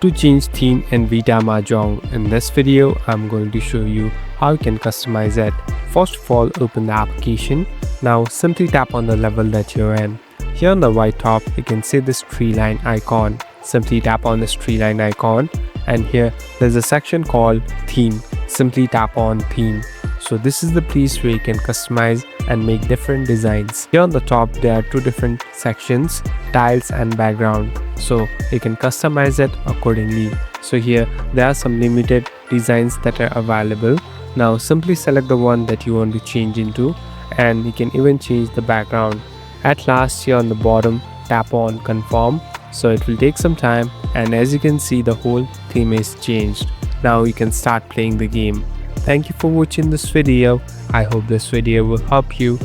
to change theme in Vita Mahjong. In this video, I'm going to show you how you can customize it. First of all, open the application. Now simply tap on the level that you're in. Here on the right top, you can see this tree line icon. Simply tap on this tree line icon, and here there's a section called theme. Simply tap on theme. So this is the place where you can customize and make different designs. Here on the top there are two different sections, tiles and background, so you can customize it accordingly. So here there are some limited designs that are available. Now simply select the one that you want to change into, and you can even change the background. At last, here on the bottom, tap on confirm. So it will take some time, and as you can see, the whole theme is changed. Now you can start playing the game. Thank you for watching this video. I hope this video will help you.